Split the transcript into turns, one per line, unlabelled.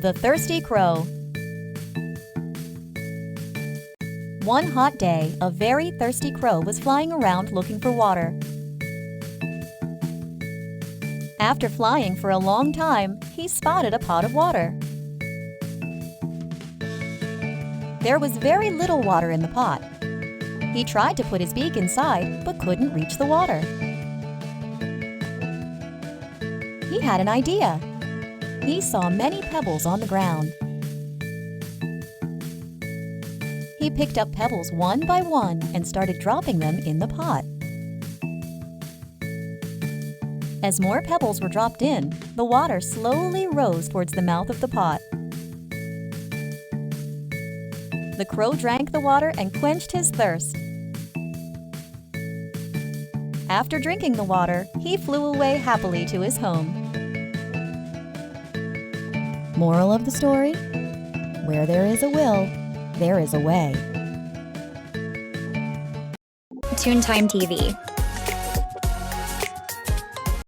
The Thirsty Crow. One hot day, a very thirsty crow was flying around looking for water. After flying for a long time, he spotted a pot of water. There was very little water in the pot. He tried to put his beak inside, but couldn't reach the water. He had an idea. He saw many pebbles on the ground. He picked up pebbles one by one and started dropping them in the pot. As more pebbles were dropped in, the water slowly rose towards the mouth of the pot. The crow drank the water and quenched his thirst. After drinking the water, he flew away happily to his home. Moral of the story? Where there is a will, there is a way.
Toon Time TV.